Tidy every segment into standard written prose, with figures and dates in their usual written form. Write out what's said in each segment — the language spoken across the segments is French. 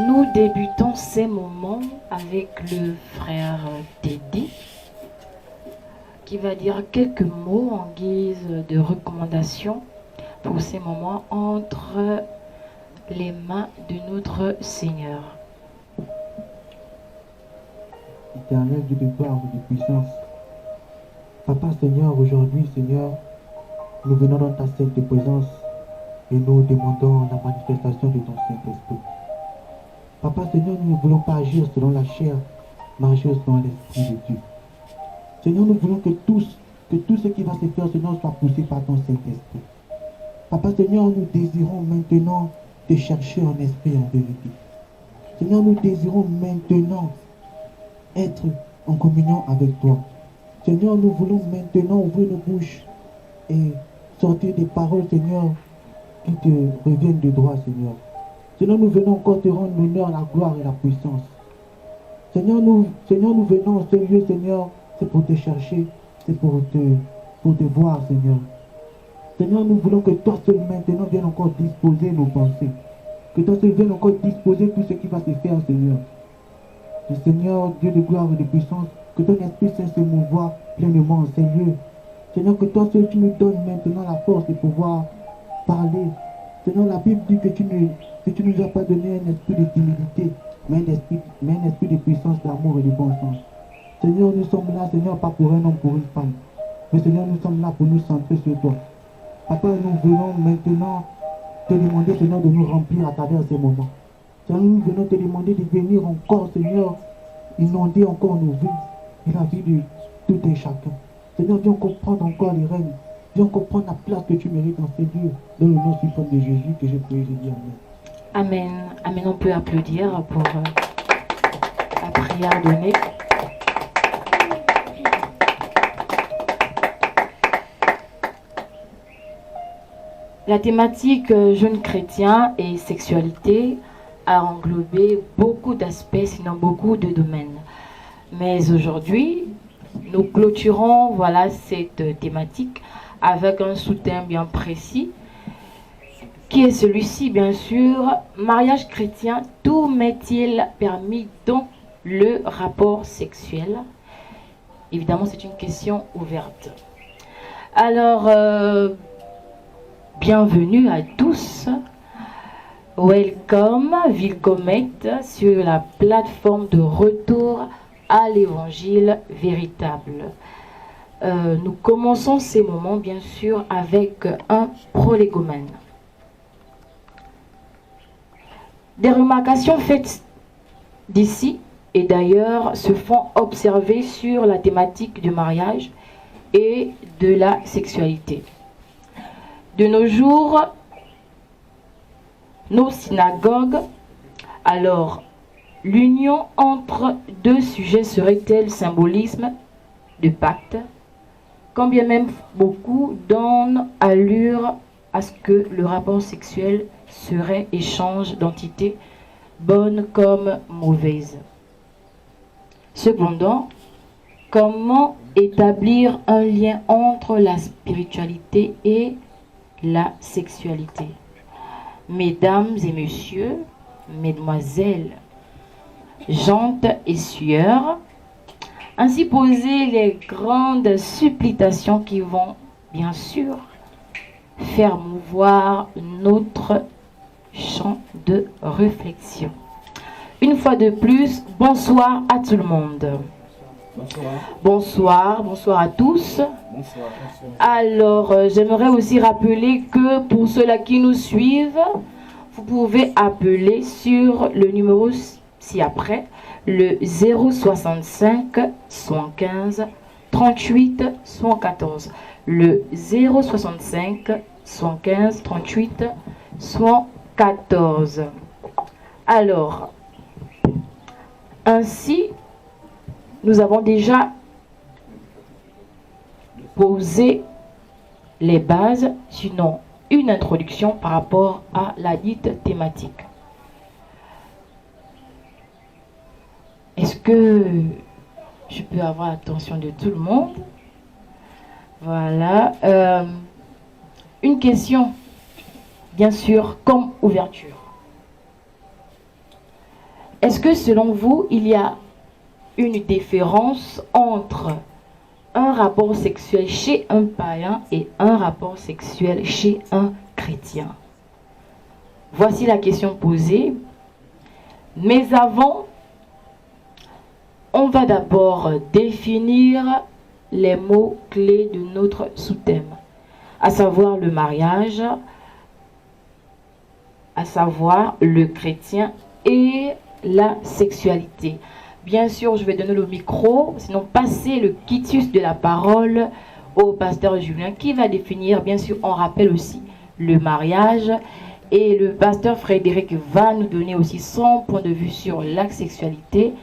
nous débutons ces moments avec le frère Teddy qui va dire quelques mots en guise de recommandation pour ces moments entre les mains de notre Seigneur. Éternel Dieu de gloire et de puissance, Papa Seigneur, aujourd'hui Seigneur, nous venons dans ta sainte présence et nous demandons la manifestation de ton Saint-Esprit. Papa Seigneur, nous ne voulons pas agir selon la chair, mais agir selon l'Esprit de Dieu. Seigneur, nous voulons que tout ce qui va se faire, Seigneur, soit poussé par ton Saint-Esprit. Papa Seigneur, nous désirons maintenant te chercher en esprit et en vérité. Seigneur, nous désirons maintenant être en communion avec toi. Seigneur, nous voulons maintenant ouvrir nos bouches et sortir des paroles, Seigneur, qui te reviennent de droit, Seigneur. Seigneur, nous venons encore te rendre l'honneur, la gloire et la puissance. Seigneur, nous venons en ce lieu, Seigneur, c'est pour te chercher, c'est pour te voir, Seigneur. Seigneur, nous voulons que toi seul maintenant vienne encore disposer nos pensées. Que toi seul vienne encore disposer tout ce qui va se faire, Seigneur. Et Seigneur, Dieu de gloire et de puissance, que ton Esprit Saint se mouvoie pleinement en ces lieux. Seigneur, que toi seul tu nous donnes maintenant la force de pouvoir parler. Seigneur, la Bible dit que tu ne nous as pas donné un esprit de timidité, mais un esprit de puissance, d'amour et de bon sens. Seigneur, nous sommes là, Seigneur, pas pour un homme, pour une femme. Mais Seigneur, nous sommes là pour nous centrer sur toi. Papa, nous venons maintenant te demander, Seigneur, de nous remplir à travers ces moments. Seigneur, nous venons te demander de venir encore, Seigneur, inonder encore nos vies et la vie de tout et chacun. Seigneur, viens comprendre encore les règnes. Viens comprendre la place que tu mérites dans ces lieux. Dans le nom suprême de Jésus que je prie, je dis Amen. Amen. Amen. On peut applaudir pour la prière donnée. La thématique jeunes chrétiens et sexualité a englobé beaucoup d'aspects, sinon beaucoup de domaines. Mais aujourd'hui, nous clôturons cette thématique avec un sous-thème bien précis, qui est celui-ci, bien sûr. Mariage chrétien, tout m'est-il permis dans le rapport sexuel? Évidemment, c'est une question ouverte. Alors, bienvenue à tous. Welcome, Vilcomet, sur la plateforme de retour à l'évangile véritable. Nous commençons ces moments, bien sûr, avec un prolégomène. Des remarcations faites d'ici et d'ailleurs se font observer sur la thématique du mariage et de la sexualité. De nos jours, nos synagogues, alors, l'union entre deux sujets serait-elle symbolisme de pacte, quand bien même beaucoup donnent allure à ce que le rapport sexuel serait échange d'entités, bonnes comme mauvaises. Cependant, comment établir un lien entre la spiritualité et la sexualité? Mesdames et messieurs, mesdemoiselles, jantes et sueurs, ainsi poser les grandes supplications qui vont, bien sûr, faire mouvoir notre champ de réflexion. Une fois de plus, bonsoir à tout le monde. Bonsoir à tous. Bonsoir. Alors, j'aimerais aussi rappeler que pour ceux-là qui nous suivent, vous pouvez appeler sur le numéro ci-après, le 065 115 38 114. Le 065 115 38 114. Alors, ainsi, nous avons déjà posé les bases, sinon une introduction par rapport à la dite thématique. Est-ce que je peux avoir l'attention de tout le monde? Voilà. Une question, bien sûr, comme ouverture. Est-ce que selon vous, il y a une différence entre un rapport sexuel chez un païen et un rapport sexuel chez un chrétien? Voici la question posée. Mais avant, on va d'abord définir les mots-clés de notre sous-thème, à savoir le mariage, à savoir le chrétien et la sexualité. Bien sûr, je vais donner le micro, sinon passer le quitus de la parole au pasteur Julien qui va définir, bien sûr, on rappelle aussi le mariage, et le pasteur Frédéric va nous donner aussi son point de vue sur la sexualité,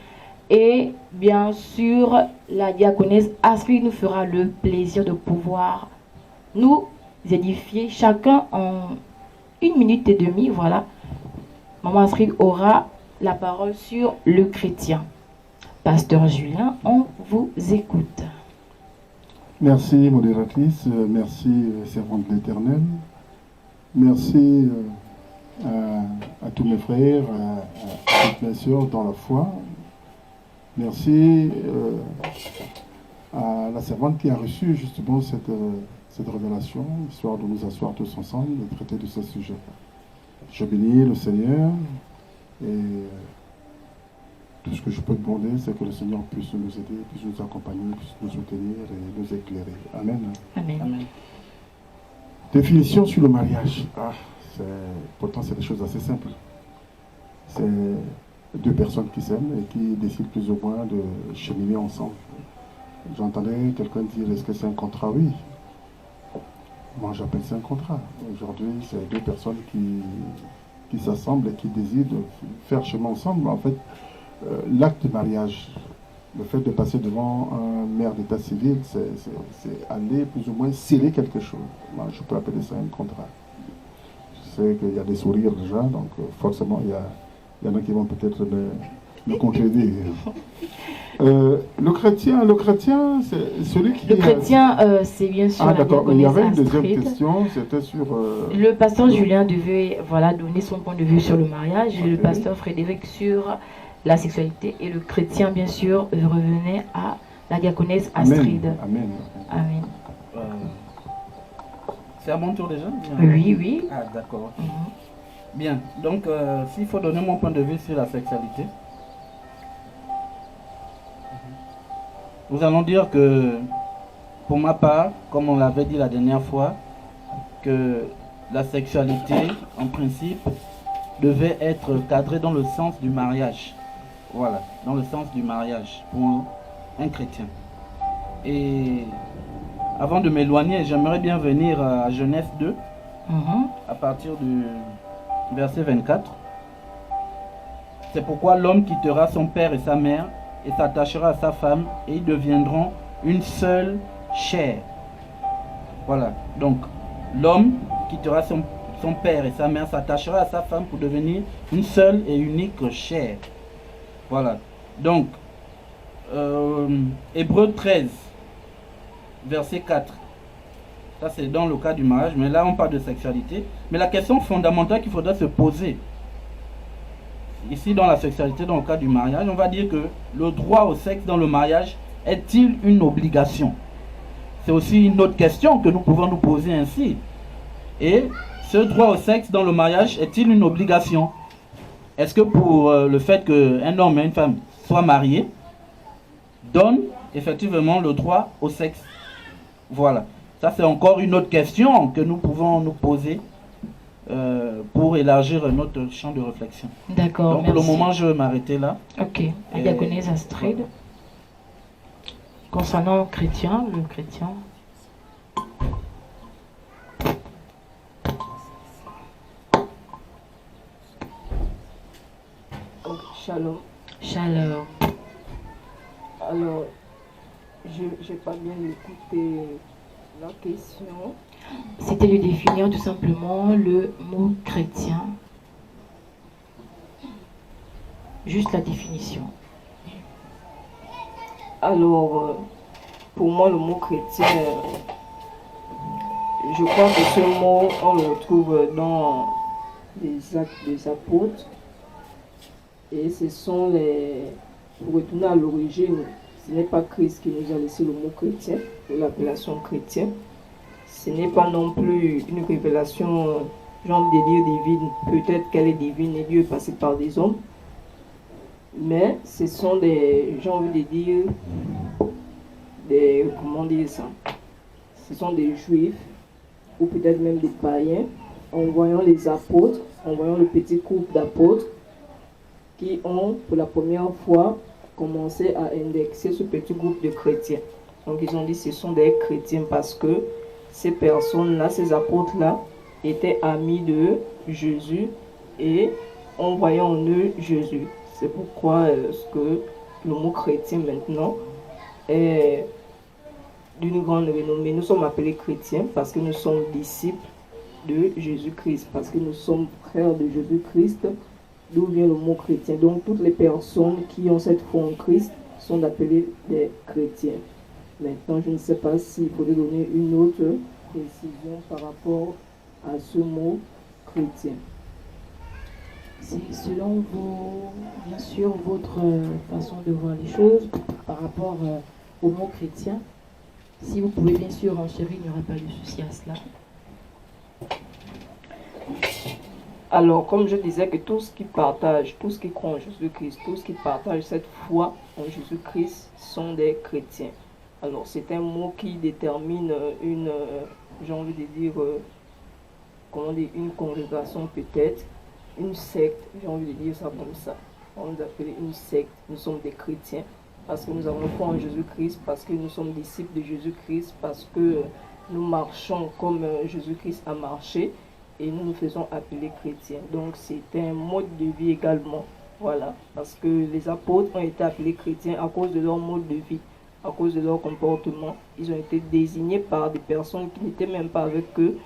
et bien sûr, la diaconesse Astrid nous fera le plaisir de pouvoir nous édifier chacun en 1 minute et demie. Voilà, maman Astrid aura la parole sur le chrétien. Pasteur Julien, on vous écoute. Merci modératrice, merci servante de l'Éternel, merci à tous mes frères, à toutes mes sœurs dans la foi, merci à la servante qui a reçu justement cette révélation, histoire de nous asseoir tous ensemble et traiter de ce sujet. Je bénis le Seigneur et tout ce que je peux demander, c'est que le Seigneur puisse nous aider, puisse nous accompagner, puisse nous soutenir et nous éclairer. Amen. Amen. Amen. Définition sur le mariage. Pourtant, c'est des choses assez simples. C'est 2 personnes qui s'aiment et qui décident plus ou moins de cheminer ensemble. J'entendais quelqu'un dire, est-ce que c'est un contrat? Oui. Moi, j'appelle ça un contrat. Aujourd'hui, c'est 2 personnes qui s'assemblent et qui décident de faire chemin ensemble. En fait, l'acte de mariage, le fait de passer devant un maire d'état civil, c'est aller plus ou moins sceller quelque chose. Moi, je peux appeler ça un contrat. Je sais qu'il y a des sourires déjà, donc forcément, il y en a qui vont peut-être me contredire. Le chrétien, c'est celui qui... Le chrétien, c'est bien sûr... Ah d'accord, il y avait une deuxième question, c'était sur... Le pasteur Julien devait donner son point de vue sur le mariage, et le pasteur Frédéric sur la sexualité, et le chrétien, bien sûr, revenait à la diaconesse Astrid. Amen. Amen. C'est à mon tour déjà? Oui. Ah d'accord. Bien, donc s'il faut donner mon point de vue sur la sexualité, nous allons dire que, pour ma part, comme on l'avait dit la dernière fois, que la sexualité, en principe, devait être cadrée dans le sens du mariage. Voilà, dans le sens du mariage pour un chrétien. Et avant de m'éloigner, j'aimerais bien venir à Genèse 2, à partir du verset 24. C'est pourquoi l'homme quittera son père et sa mère et s'attachera à sa femme, et ils deviendront une seule chair. Voilà, donc l'homme quittera son père et sa mère, s'attachera à sa femme pour devenir une seule et unique chair. Voilà, donc Hébreux 13, verset 4. Ça c'est dans le cas du mariage, mais là on parle de sexualité. Mais la question fondamentale qu'il faudra se poser, ici dans la sexualité, dans le cas du mariage, on va dire que le droit au sexe dans le mariage est-il une obligation? C'est aussi une autre question que nous pouvons nous poser ainsi. Et ce droit au sexe dans le mariage est-il une obligation? Est-ce que pour le fait qu'un homme et une femme soient mariés, donne effectivement le droit au sexe? Voilà. Ça c'est encore une autre question que nous pouvons nous poser pour élargir notre champ de réflexion. D'accord, donc pour le moment je vais m'arrêter là. Ok, la diaconesse Astrid. Concernant le chrétien, Shalom. Shalom. Alors, je n'ai pas bien écouté la question. C'était de définir tout simplement le mot chrétien. Juste la définition. Alors, pour moi, le mot chrétien, je crois que ce mot, on le retrouve dans les Actes des Apôtres. Et ce sont les... Pour retourner à l'origine, ce n'est pas Christ qui nous a laissé le mot chrétien, ou l'appellation chrétien. Ce n'est pas non plus une révélation, genre de délire divine. Peut-être qu'elle est divine et Dieu est passé par des hommes. Mais ce sont des, j'ai envie de dire, des, comment dire ça? Ce sont des juifs, ou peut-être même des païens, en voyant les apôtres, en voyant le petit groupe d'apôtres, qui ont pour la première fois commencé à indexer ce petit groupe de chrétiens. Donc ils ont dit que ce sont des chrétiens parce que ces personnes-là, ces apôtres-là, étaient amis de Jésus et on voyait en eux Jésus. C'est pourquoi que le mot chrétien maintenant est d'une grande renommée. Nous sommes appelés chrétiens parce que nous sommes disciples de Jésus-Christ, parce que nous sommes frères de Jésus-Christ, d'où vient le mot chrétien. Donc toutes les personnes qui ont cette foi en Christ sont appelées des chrétiens. Maintenant, je ne sais pas s'il faudrait donner une autre précision par rapport à ce mot chrétien. C'est selon bien sûr, votre façon de voir les choses par rapport au mot chrétien. Si vous pouvez bien sûr enchérir, il n'y aura pas de souci à cela. Alors, comme je disais que tout ce qui partage, tout ce qui croit en Jésus-Christ, tout ce qui partage cette foi en Jésus-Christ sont des chrétiens. Alors, c'est un mot qui détermine une, j'ai envie de dire, comment dire, une congrégation peut-être, une secte, j'ai envie de dire ça comme ça. On nous appelle une secte, nous sommes des chrétiens, parce que nous avons foi en Jésus-Christ, parce que nous sommes disciples de Jésus-Christ, parce que nous marchons comme Jésus-Christ a marché, et nous nous faisons appeler chrétiens. Donc c'est un mode de vie également, voilà, parce que les apôtres ont été appelés chrétiens à cause de leur mode de vie, à cause de leur comportement. Ils ont été désignés par des personnes qui n'étaient même pas avec eux,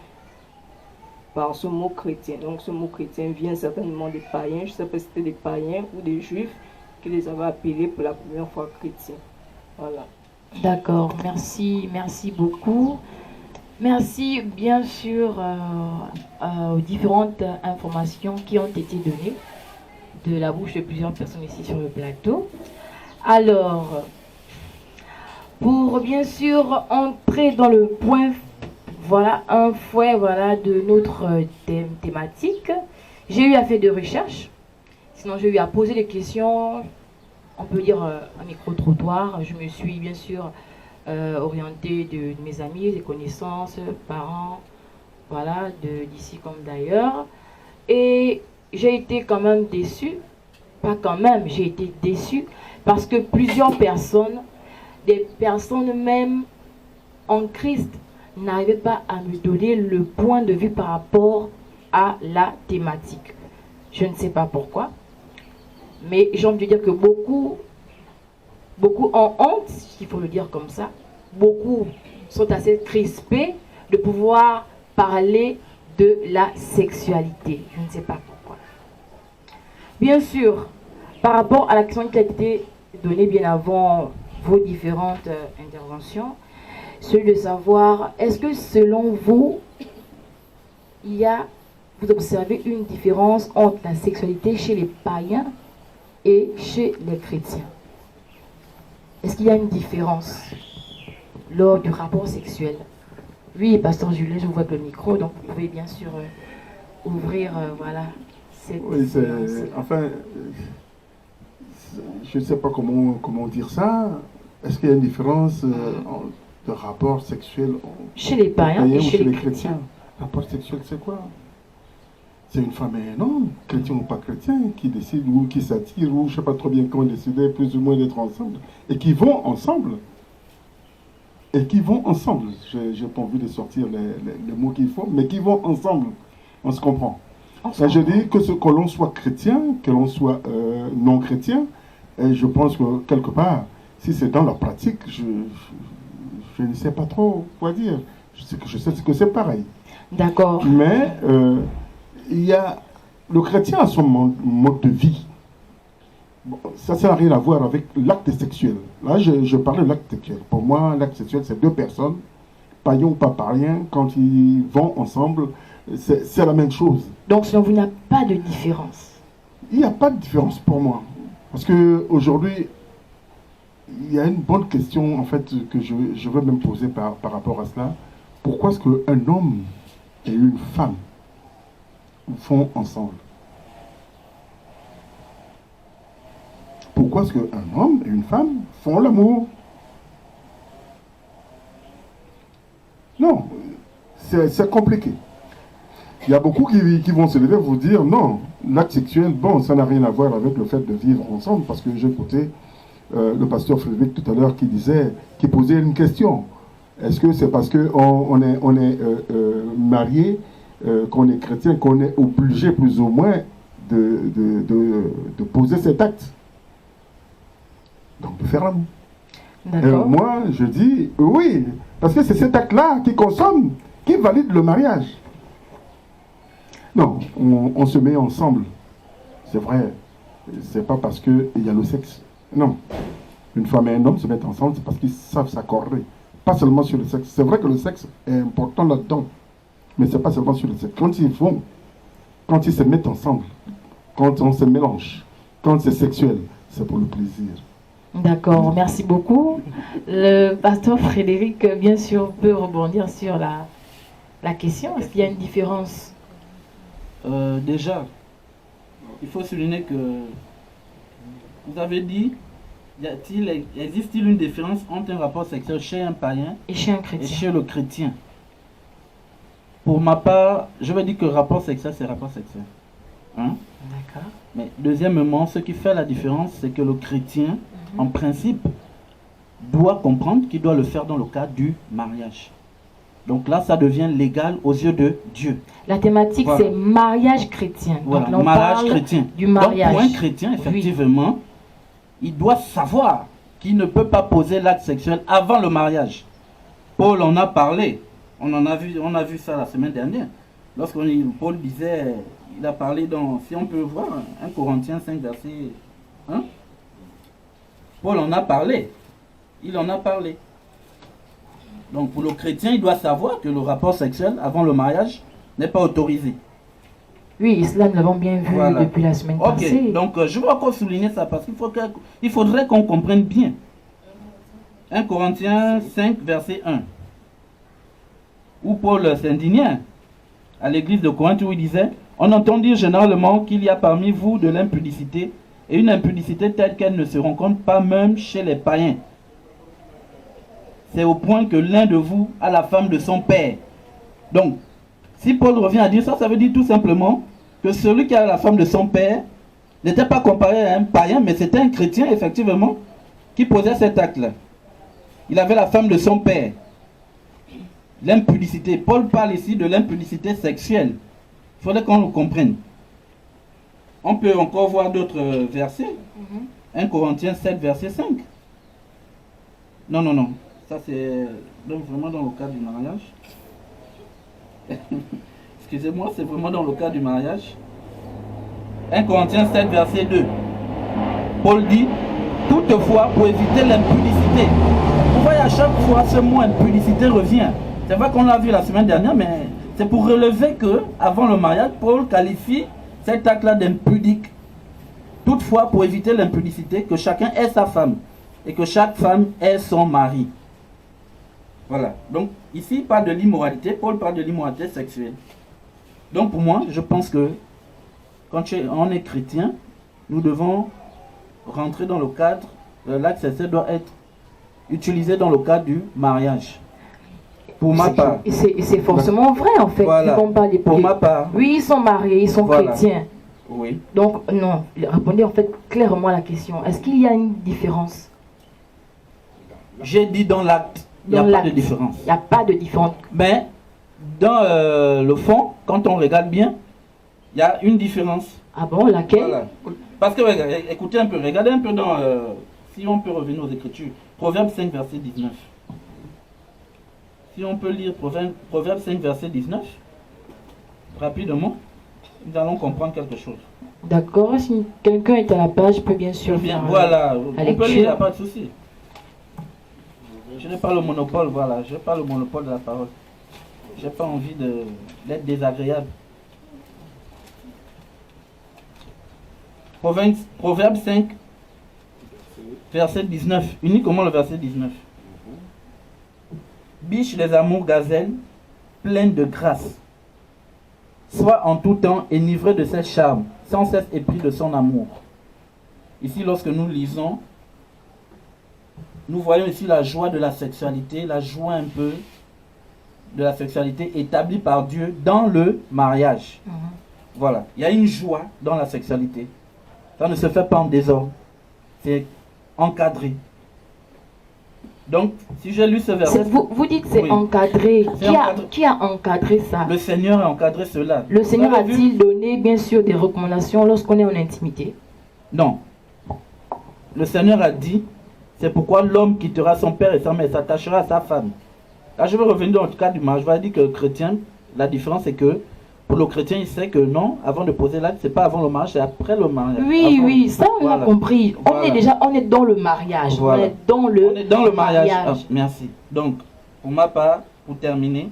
par ce mot chrétien. Donc ce mot chrétien vient certainement des païens, je ne sais pas si c'était des païens ou des juifs qui les avaient appelés pour la première fois chrétiens. Voilà. D'accord, merci beaucoup. Merci bien sûr aux différentes informations qui ont été données de la bouche de plusieurs personnes ici sur le plateau. Alors, pour bien sûr entrer dans le point, voilà, un fouet voilà, de notre thématique, j'ai eu à faire de recherches. Sinon, j'ai eu à poser des questions, on peut dire un micro-trottoir. Je me suis bien sûr orientée de mes amis, des connaissances, parents, voilà, d'ici comme d'ailleurs. Et j'ai été quand même déçue, pas quand même, j'ai été déçue parce que plusieurs personnes, des personnes même en Christ, n'arrivaient pas à me donner le point de vue par rapport à la thématique. Je ne sais pas pourquoi, mais j'ai envie de dire que beaucoup ont honte, il faut le dire comme ça. Beaucoup sont assez crispés de pouvoir parler de la sexualité. Je ne sais pas pourquoi. Bien sûr, par rapport à la question qui a été donnée bien avant vos différentes interventions, celui de savoir, est-ce que selon vous, vous observez une différence entre la sexualité chez les païens et chez les chrétiens? Est-ce qu'il y a une différence lors du rapport sexuel? Oui, pasteur Julien, je vous vois avec le micro, donc vous pouvez bien sûr ouvrir, voilà, cette différence. Enfin, je ne sais pas comment dire ça. Est-ce qu'il y a une différence de rapport sexuel chez les païens et chez les chrétiens? Rapport sexuel, c'est quoi? C'est une femme et un homme, chrétien ou pas chrétien, qui décident ou qui s'attirent, ou je ne sais pas trop bien comment décider, plus ou moins d'être ensemble, et qui vont ensemble. Et qui vont ensemble. Je n'ai pas envie de sortir les mots qu'il faut, mais qui vont ensemble. On se comprend. Ça, je dis que l'on soit chrétien, que l'on soit non chrétien, et je pense que quelque part, si c'est dans la pratique, je ne sais pas trop quoi dire. Je sais que c'est pareil. D'accord. Mais le chrétien a son mode de vie. Bon, ça n'a rien à voir avec l'acte sexuel. Là, je parle de l'acte sexuel. Pour moi, l'acte sexuel, c'est deux personnes, païens ou pas païens, quand ils vont ensemble, c'est la même chose. Donc, selon vous, il n'y a pas de différence? il n'y a pas de différence pour moi. Parce qu'aujourd'hui, il y a une bonne question en fait que je veux même poser par rapport à cela. Pourquoi est-ce qu'un homme et une femme font ensemble? Pourquoi est-ce qu'un homme et une femme font l'amour? Non, c'est compliqué. Il y a beaucoup qui vont se lever et vous dire non, l'acte sexuel, bon, ça n'a rien à voir avec le fait de vivre ensemble, parce que j'ai écouté le pasteur Frédéric tout à l'heure qui posait une question. Est-ce que c'est parce qu'on est marié, qu'on est chrétien, qu'on est obligé plus ou moins de poser cet acte? Donc de faire l'amour. Moi, je dis oui, parce que c'est cet acte-là qui consomme, qui valide le mariage. Non, on se met ensemble. C'est vrai, c'est pas parce qu'il y a le sexe. Non. Une femme et un homme se mettent ensemble, c'est parce qu'ils savent s'accorder. Pas seulement sur le sexe. C'est vrai que le sexe est important là-dedans, mais c'est pas seulement sur le sexe. Quand ils se mettent ensemble, quand on se mélange, quand c'est sexuel, c'est pour le plaisir. D'accord, merci beaucoup. Le pasteur Frédéric, bien sûr, peut rebondir sur la question. Est-ce qu'il y a une différence? Déjà, il faut souligner que vous avez dit, existe-t-il une différence entre un rapport sexuel chez un païen et chez un chrétien? Et chez le chrétien? Pour ma part, je vais dire que rapport sexuel, c'est rapport sexuel. Hein? D'accord. Mais deuxièmement, ce qui fait la différence, c'est que le chrétien, en principe, doit comprendre qu'il doit le faire dans le cadre du mariage. Donc là, ça devient légal aux yeux de Dieu. La thématique, voilà, c'est mariage chrétien. Voilà, donc, mariage chrétien. Du mariage. Donc pour un chrétien, effectivement, oui, il doit savoir qu'il ne peut pas poser l'acte sexuel avant le mariage. Paul en a parlé. On a vu ça la semaine dernière. Paul disait, il a parlé dans, si on peut voir, 1 Corinthiens 5, verset 1. Paul en a parlé. Il en a parlé. Donc pour le chrétien, il doit savoir que le rapport sexuel avant le mariage n'est pas autorisé. Oui, cela nous l'avons bien vu, voilà, depuis la semaine passée. Donc je vais encore souligner ça parce qu'il faudrait qu'on comprenne bien. 1 Corinthiens 5, verset 1. Où Paul s'indignait à l'église de Corinthe, où il disait: on entend dire généralement qu'il y a parmi vous de l'impudicité, et une impudicité telle qu'elle ne se rencontre pas même chez les païens. C'est au point que l'un de vous a la femme de son père. Donc, si Paul revient à dire ça, ça veut dire tout simplement que celui qui a la femme de son père n'était pas comparé à un païen, mais c'était un chrétien, effectivement, qui posait cet acte-là. Il avait la femme de son père. L'impudicité. Paul parle ici de l'impudicité sexuelle. Il faudrait qu'on le comprenne. On peut encore voir d'autres versets. 1 Corinthiens 7, verset 5. Non. Ça, c'est donc vraiment dans le cadre du mariage. Excusez-moi, c'est vraiment dans le cadre du mariage. 1 Corinthiens 7, verset 2. Paul dit: toutefois, pour éviter l'impudicité. Vous voyez, à chaque fois, ce mot impudicité revient. C'est vrai qu'on l'a vu la semaine dernière, mais c'est pour relever que, avant le mariage, Paul qualifie cet acte-là d'impudique. Toutefois, pour éviter l'impudicité, que chacun ait sa femme et que chaque femme ait son mari. Voilà. Donc, ici, il parle de l'immoralité. Paul parle de l'immoralité sexuelle. Donc, pour moi, je pense que quand on est chrétien, nous devons rentrer dans le cadre, l'acte sexuel doit être utilisé dans le cadre du mariage. Pour ma part. C'est forcément vrai, en fait. Voilà. Pour ma part. Oui, ils sont mariés, ils sont chrétiens. Oui. Donc, non, répondez en fait clairement à la question. Est-ce qu'il y a une différence? J'ai dit dans l'acte. Il n'y a pas de différence. Il n'y a pas de différence. Mais, dans le fond, quand on regarde bien, il y a une différence. Ah bon, laquelle? Voilà. Parce que, écoutez un peu, regardez un peu dans, si on peut revenir aux Écritures, Proverbe 5, verset 19. Si on peut lire Proverbe 5, verset 19, rapidement, nous allons comprendre quelque chose. D'accord, si quelqu'un est à la page, peut bien sûr faire voilà, on peut lire, il n'y a pas de souci. Je n'ai pas le monopole, voilà, je n'ai pas le monopole de la parole. Je n'ai pas envie d'être désagréable. Proverbe 5, verset 19. Uniquement le verset 19. Biche les amours gazelles, pleine de grâce. Sois en tout temps enivré de ses charmes, sans cesse épris de son amour. Ici, lorsque nous lisons, nous voyons ici la joie de la sexualité, la joie un peu de la sexualité établie par Dieu dans le mariage. Voilà, il y a une joie dans la sexualité. Ça ne se fait pas en désordre. C'est encadré. Donc, si j'ai lu ce verset... Vous dites que c'est oui. Encadré. C'est Qui a encadré ça? Le Seigneur a encadré cela. Le Seigneur Vous avez a-t-il vu? donné, bien sûr, des recommandations lorsqu'on est en intimité? Non. Le Seigneur a dit, c'est pourquoi l'homme quittera son père et sa mère, s'attachera à sa femme. Là, je vais revenir dans le cas du mariage. Je vais dire que le chrétien, la différence c'est que pour le chrétien, il sait que non, avant de poser l'acte, c'est pas avant le mariage, c'est après le mariage. Oui, Avant. oui, ça on Voilà. a compris. Voilà. On est dans le mariage. Voilà. On est dans le mariage. Ah, merci. Donc, pour ma part, pour terminer,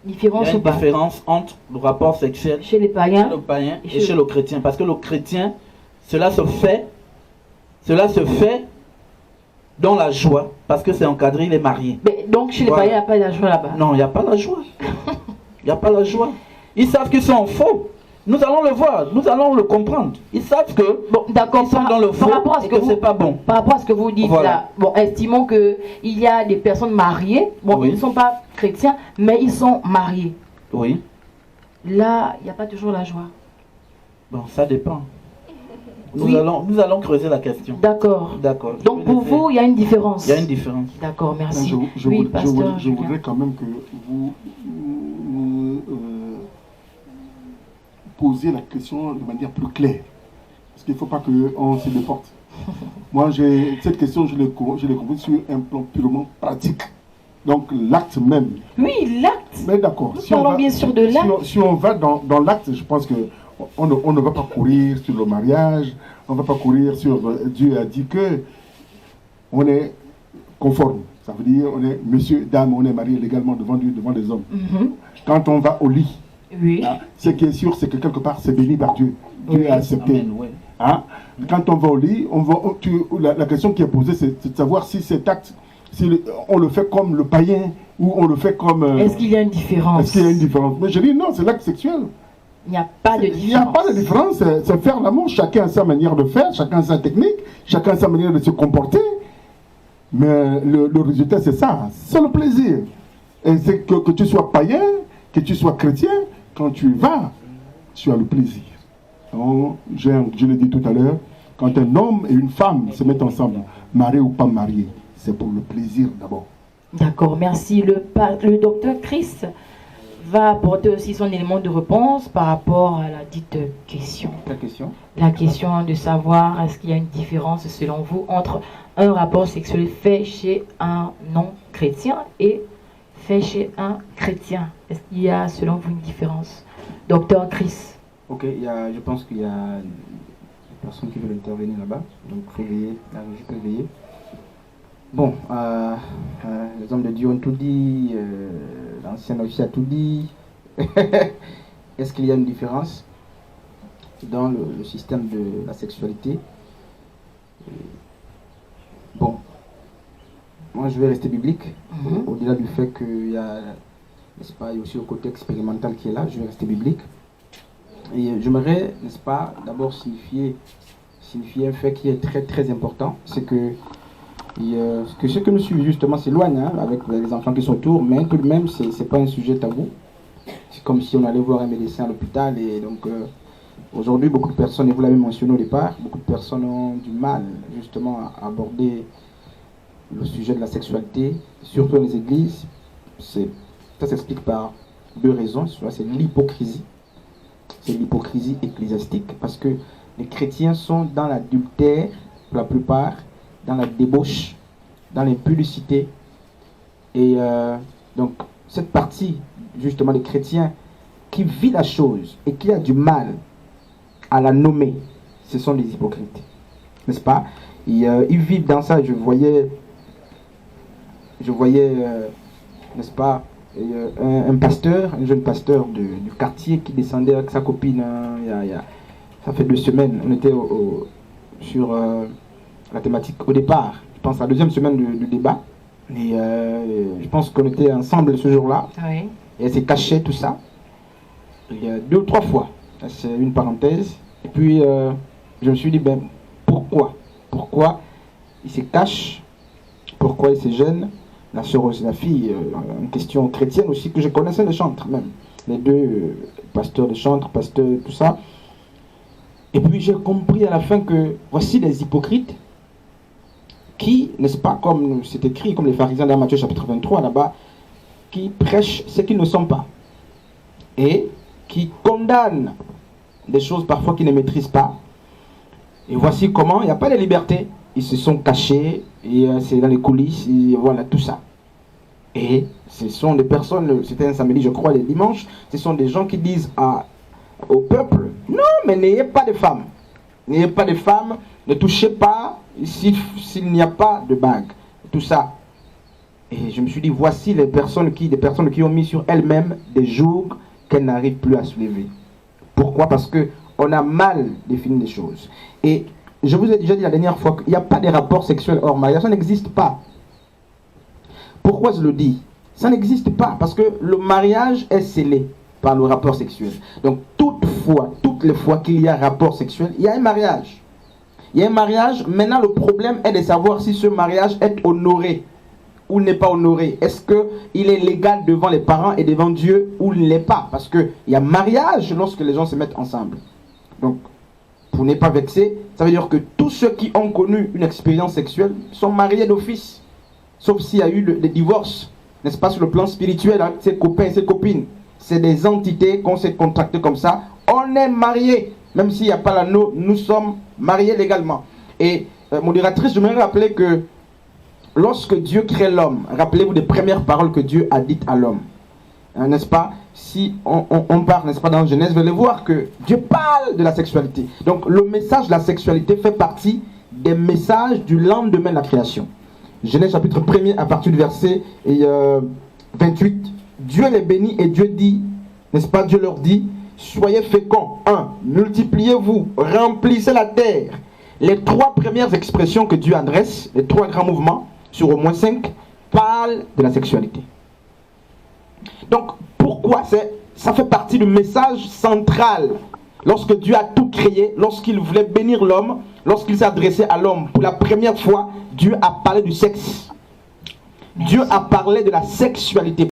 il Différence y a ou une pas? différence entre le rapport sexuel Chez les chez païens, le païen et chez le chrétien. Parce que le chrétien, cela se fait dans la joie, parce que c'est encadré, il est marié. mais donc chez les Voilà. païens, il n'y a pas de joie là-bas. Non, il n'y a pas la joie. Il n'y a pas la joie. Ils savent qu'ils sont faux. Nous allons le voir, nous allons le comprendre. Ils savent que Bon, d'accord, ils sont dans le faux par rapport à ce et que que c'est pas bon. Par rapport à ce que vous dites Voilà. là, bon, estimons qu'il y a des personnes mariées, bon, Oui. ils ne sont pas chrétiens, mais ils sont mariés. Oui. Là, il n'y a pas toujours la joie. Bon, ça dépend. Nous Oui. allons creuser la question. D'accord. D'accord. Je Donc vais pour laisser- vous, il y a une différence. il y a une différence. D'accord, merci. Je Oui, voudrais- pasteur je Julien. voudrais quand même que vous posez la question de manière plus claire. Parce qu'il ne faut pas qu'on se déporte. Moi, cette question, je l'ai comprise sur un plan purement pratique. Donc, l'acte même. Oui, l'acte. Mais d'accord. Nous parlons bien sûr de l'acte. Si on va dans l'acte, je pense qu'on ne va pas courir sur le mariage, on ne va pas courir sur... Dieu a dit que on est conforme. Ça veut dire on est monsieur, dame, on est marié légalement devant Dieu, devant les hommes. Quand on va au lit, Oui. hein, ce qui est sûr, c'est que quelque part, c'est béni par Dieu. Dieu Oui. a accepté. Amen, ouais. Hein? Quand on va au lit, la question qui est posée, c'est de savoir si cet acte, on le fait comme le païen ou on le fait comme... Est-ce qu'il y a une différence? Est-ce qu'il y a une différence? Mais je dis non, c'est l'acte sexuel. Il n'y a pas de Il n'y a différence. pas de différence, c'est faire l'amour. Chacun a sa manière de faire, chacun a sa technique, chacun a sa manière de se comporter. Mais le résultat, c'est ça, c'est le plaisir. Et c'est que tu sois païen, que tu sois chrétien, quand tu vas, tu as le plaisir. Donc, je l'ai dit tout à l'heure, quand un homme et une femme se mettent ensemble, mariés ou pas mariés, c'est pour le plaisir d'abord. D'accord, merci. Le docteur Chris va apporter aussi son élément de réponse par rapport à la dite question. Quelle question? La question de savoir est-ce qu'il y a une différence selon vous entre un rapport sexuel fait chez un non-chrétien et fait chez un chrétien. Est-ce qu'il y a selon vous une différence? Docteur Chris. Ok, je pense qu'il y a une personne qui veut intervenir là-bas, donc il faut veiller, la régie peut veiller. Bon, les hommes de Dieu ont tout dit, l'ancien aussi a tout dit. Est-ce qu'il y a une différence dans le système de la sexualité? Bon, moi je vais rester biblique, au-delà du fait qu'il y a, n'est-ce pas, il y a aussi le côté expérimental qui est là, je vais rester biblique. Et j'aimerais, n'est-ce pas, d'abord signifier un fait qui est très très important, c'est que ceux que nous suivons justement s'éloignent avec les enfants qui sont autour, mais tout de même, c'est pas un sujet tabou. C'est comme si on allait voir un médecin à l'hôpital et donc aujourd'hui, beaucoup de personnes, et vous l'avez mentionné au départ, beaucoup de personnes ont du mal justement à aborder le sujet de la sexualité, surtout dans les églises. Ça s'explique par deux raisons. C'est l'hypocrisie. C'est l'hypocrisie ecclésiastique parce que les chrétiens sont dans l'adultère, pour la plupart, dans la débauche, dans l'impudicité. Et donc, cette partie, justement, des chrétiens qui vit la chose et qui a du mal à la nommer, ce sont des hypocrites. N'est-ce pas? Ils vivent dans ça. Je voyais n'est-ce pas, un pasteur, un jeune pasteur du quartier qui descendait avec sa copine. ça fait 2 semaines, on était sur la thématique au départ, je pense à la 2e semaine du débat. Et je pense qu'on était ensemble ce jour-là. Oui. Et elle s'est cachée, tout ça. Il y a 2 ou 3 fois. C'est une parenthèse. Et puis, je me suis dit, ben, pourquoi il se cache? Pourquoi il se gêne? La sœur, la fille, en question chrétienne aussi, que je connaissais, les chantres même. Les 2 pasteurs de chantres, pasteurs, tout ça. Et puis, j'ai compris à la fin que voici les hypocrites qui, n'est-ce pas, comme c'est écrit, comme les pharisiens dans Matthieu chapitre 23 là-bas, qui prêchent ce qu'ils ne sont pas et qui condamnent des choses parfois qu'ils ne maîtrisent pas. Et voici comment, il n'y a pas de liberté. Ils se sont cachés, et c'est dans les coulisses, et voilà, tout ça. Et ce sont des personnes, c'était un samedi, je crois, les dimanches, ce sont des gens qui disent au peuple, non, mais n'ayez pas de femmes. N'ayez pas de femmes, ne touchez pas s'il n'y a pas de bague. Tout ça. Et je me suis dit, voici des personnes qui ont mis sur elles-mêmes des jours qu'elles n'arrivent plus à soulever. Pourquoi? Parce qu'on a mal défini les choses. Et je vous ai déjà dit la dernière fois qu'il n'y a pas de rapport sexuel hors mariage, ça n'existe pas. Pourquoi je le dis? Ça n'existe pas, parce que le mariage est scellé par le rapport sexuel. Donc toutes les fois qu'il y a rapport sexuel, il y a un mariage. Il y a un mariage, maintenant le problème est de savoir si ce mariage est honoré ou n'est pas honoré. Est-ce qu'il est légal devant les parents et devant Dieu ou il ne l'est pas? Parce qu'il y a mariage lorsque les gens se mettent ensemble. Donc, pour ne pas vexer, ça veut dire que tous ceux qui ont connu une expérience sexuelle sont mariés d'office. Sauf s'il y a eu des divorces, n'est-ce pas, sur le plan spirituel, avec ses copains et ses copines. C'est des entités qu'on s'est contractées comme ça. On est mariés. Même s'il n'y a pas l'anneau, nous sommes mariés légalement. Et, modératrice, je me rappeler que lorsque Dieu crée l'homme, rappelez-vous des premières paroles que Dieu a dites à l'homme. Hein, n'est-ce pas? Si on part, n'est-ce pas, dans Genèse, vous allez voir que Dieu parle de la sexualité. Donc, le message de la sexualité fait partie des messages du lendemain de la création. Genèse chapitre 1er, à partir du verset 28. Dieu les bénit et Dieu dit, n'est-ce pas, Dieu leur dit, soyez féconds, 1, multipliez-vous, remplissez la terre. Les 3 premières expressions que Dieu adresse, les 3 grands mouvements, sur au moins 5, parlent de la sexualité. Donc, pourquoi ça fait partie du message central. Lorsque Dieu a tout créé, lorsqu'il voulait bénir l'homme, lorsqu'il s'est adressé à l'homme pour la première fois, Dieu a parlé du sexe. Dieu a parlé de la sexualité.